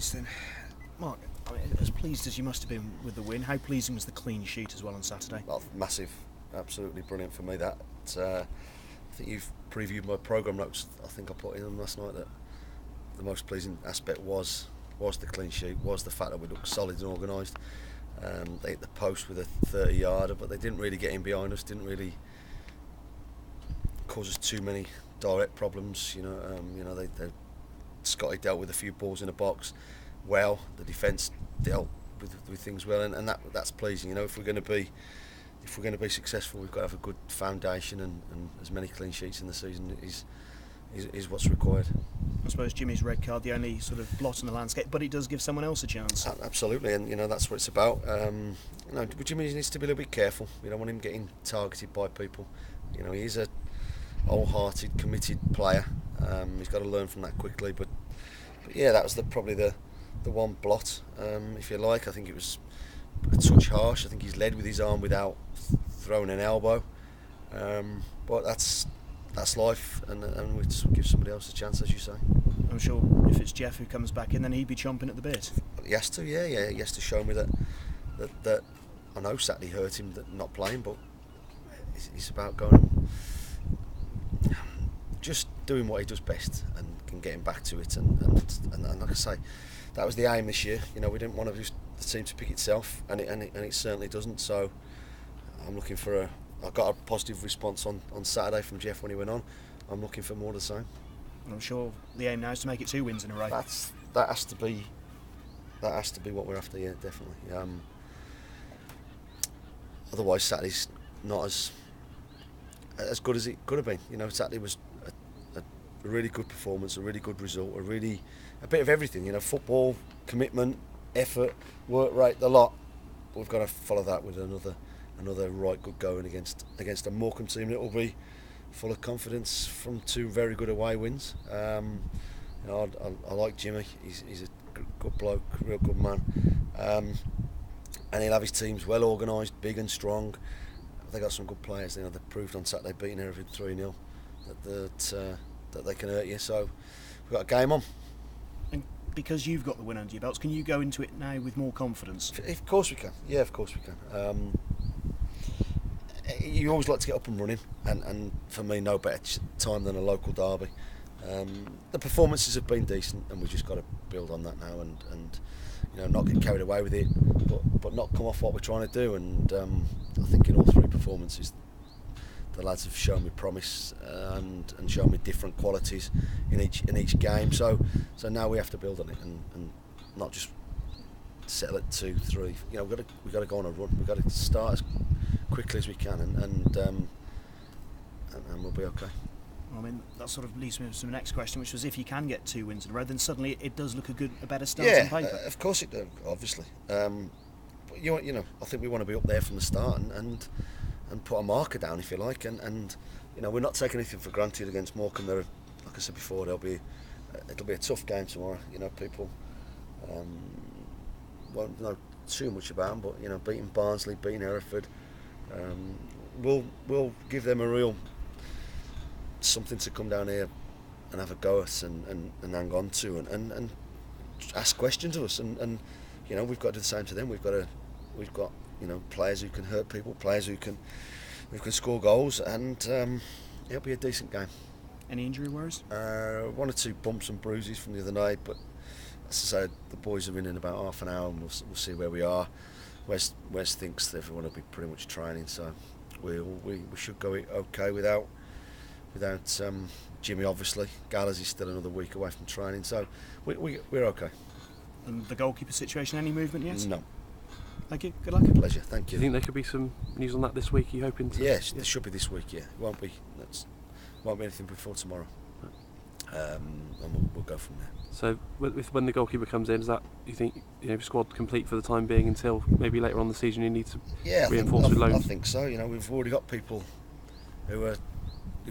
this then. Mark, I mean, as pleased as you must have been with the win, how pleasing was the clean sheet as well on Saturday? Well, massive, absolutely brilliant for me. That I think you've previewed my programme notes. I think I put in them last night that the most pleasing aspect was the clean sheet, was the fact that we looked solid and organised. They hit the post with a 30-yarder, but they didn't really get in behind us, didn't really cause us too many direct problems. Scotty dealt with a few balls in the box well. The defence dealt with things well, and that's pleasing. If we're going to be successful, we've got to have a good foundation, and as many clean sheets in the season is what's required. I suppose Jimmy's red card the only sort of blot in the landscape, but it does give someone else a chance. Absolutely, and that's what it's about. Jimmy needs to be a little bit careful. We don't want him getting targeted by people. He's a wholehearted, committed player. He's got to learn from that quickly. But yeah, that was probably the one blot, if you like. I think it was a touch harsh. I think he's led with his arm without throwing an elbow. But that's life, and we just give somebody else a chance, as you say. I'm sure if it's Jeff who comes back in, then he'd be chomping at the bit. He has to, yeah. He has to show me that I know Saturday hurt him, that not playing, but it's about going, just doing what he does best and getting back to it. And like I say, that was the aim this year. We didn't want the team to pick itself, and it certainly doesn't. So I'm looking for I got a positive response on Saturday from Jeff when he went on. I'm looking for more of the same. I'm sure the aim now is to make it 2 wins in a row. That has to be what we're after. Yeah, definitely. Otherwise, Saturday's not as good as it could have been. Saturday was a really good performance, a really good result, a bit of everything. Football, commitment, effort, work rate, the lot. But we've got to follow that with another right good going against a Morecambe team that will be full of confidence from 2 very good away wins. I like Jimmy. He's a good bloke, real good man, and he'll have his teams well organised, big and strong. They got some good players. They proved on Saturday, beating Hereford 3-0, that they can hurt you. So we've got a game on. And because you've got the win under your belts, can you go into it now with more confidence? Of course we can. Yeah, of course we can. You always like to get up and running, and for me, no better time than a local derby. The performances have been decent, and we've just got to build on that now, and not get carried away with it, but not come off what we're trying to do. And I think in all 3 performances, the lads have shown me promise and shown me different qualities in each game. So now we have to build on it and not just settle at 2, 3. We've got to go on a run. We've got to start as quickly as we can, and we'll be okay. Well, I mean, that sort of leads me to the next question, which was if you can get 2 wins in a row, then suddenly it does look a better start on paper. Of course it does, obviously. But I think we want to be up there from the start and put a marker down, if you like, and we're not taking anything for granted against Morecambe. Like I said before, it'll be a tough game tomorrow. People won't know too much about them, but beating Barnsley, beating Hereford, we'll give them a real something to come down here and have a go at and hang on to and ask questions of us, and we've got to do the same to them. We've got players who can hurt people, players who can score goals, and it'll be a decent game. Any injury worries? 1 or 2 bumps and bruises from the other night, but as I say, the boys are in about half an hour, and we'll see where we are. Wes thinks that everyone will be pretty much training, so we should go okay without Jimmy, obviously. Gallas is still another week away from training, so we're okay. And the goalkeeper situation, any movement yet? No. Thank you, good luck. Pleasure, thank you. Do you think there could be some news on that this week? Are you hoping to? Yes, there should be this week, yeah. It won't be anything before tomorrow. And we'll go from there. So when the goalkeeper comes in, is that, you think, squad complete for the time being until maybe later on the season you need to reinforce with loans? I think so. We've already got people who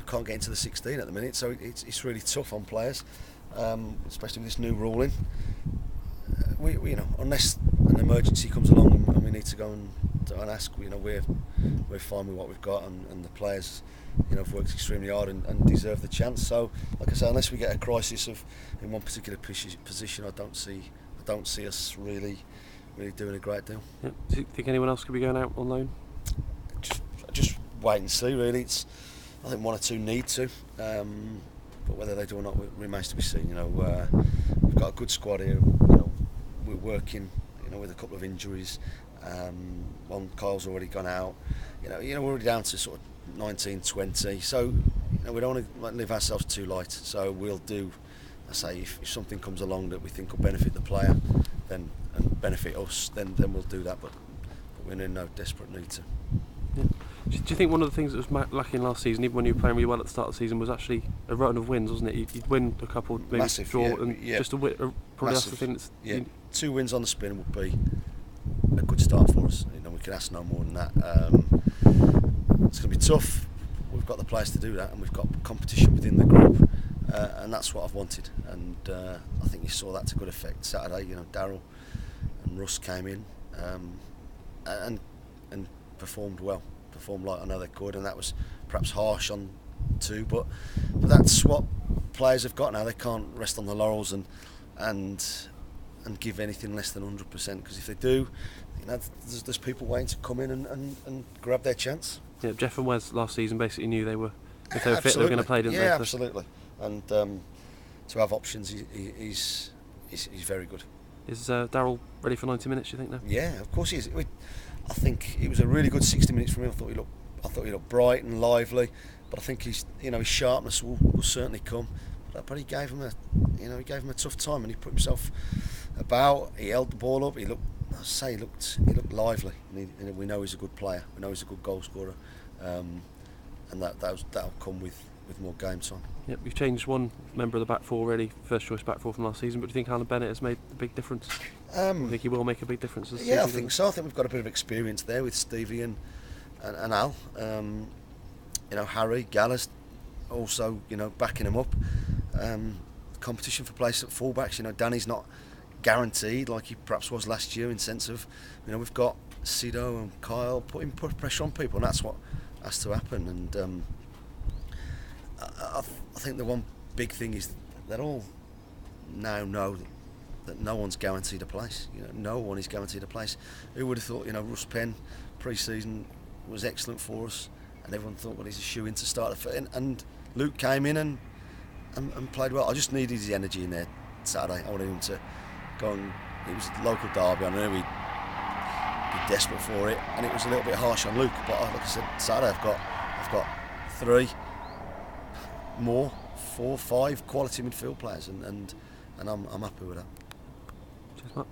can't get into the 16 at the minute, so it's really tough on players, especially with this new ruling. We unless an emergency comes along and we need to go and ask, we're fine with what we've got, and the players have worked extremely hard and deserve the chance. So, like I say, unless we get a crisis in one particular position, I don't see don't see us really doing a great deal. Yeah. Do you think anyone else could be going out on loan? Just wait and see. Really, I think one or two need to, but whether they do or not remains to be seen. We've got a good squad here. We're working, with a couple of injuries. One Kyle's already gone out. We're already down to sort of 19, 20. So, we don't want to live ourselves too light. So we'll do. I say, if something comes along that we think will benefit the player, and benefit us, then we'll do that. But we're in no desperate need to. Yeah. Do you think one of the things that was lacking last season, even when you were playing really well at the start of the season, was actually a run of wins, wasn't it? You'd win a couple, maybe massive, draw, yeah, and yeah. just probably Massive. that's the thing. That's 2 wins on the spin would be a good start for us. We can ask no more than that. It's going to be tough. We've got the players to do that, and we've got competition within the group, and that's what I've wanted. And I think you saw that to good effect Saturday. Darryl and Russ came in and performed well. Performed like I know they could, and that was perhaps harsh on 2, but that's what players have got now. They can't rest on the laurels and give anything less than 100%, because if they do, there's people waiting to come in and grab their chance. Yeah, Jeff and Wes last season basically knew they were, if they were fit, they were going to play, didn't they? Yeah, absolutely. And to have options, he's very good. Is Darryl ready for 90 minutes, do you think, now? Yeah, of course he is. I think it was a really good 60 minutes from him. I thought he looked bright and lively, but I think his sharpness will certainly come. But he gave him a tough time, and he put himself about. He held the ball up. He looked lively. And we know he's a good player. We know he's a good goal scorer, and that'll come with more game time. Yep, you've changed one member of the back four already, first choice back four from last season, but do you think Alan Bennett has made a big difference? I think he will make a big difference this season. I think so. I think we've got a bit of experience there with Stevie and Al. Harry Gallagher also backing him up. Competition for place at fullbacks. Danny's not guaranteed like he perhaps was last year, in sense of we've got Sido and Kyle putting pressure on people, and that's what has to happen. And I think the one big thing is that all now know that no one's guaranteed a place. No one is guaranteed a place. Who would have thought? Russ Penn pre-season was excellent for us, and everyone thought, well, he's a shoe in to start the fit. And Luke came in and played well. I just needed his energy in there Saturday. I wanted him to go and. It was a local derby. I knew he'd be desperate for it, and it was a little bit harsh on Luke. But like I said, Saturday I've got 3 more, 4, 5 quality midfield players, and I'm happy with that. Cheers, Mark.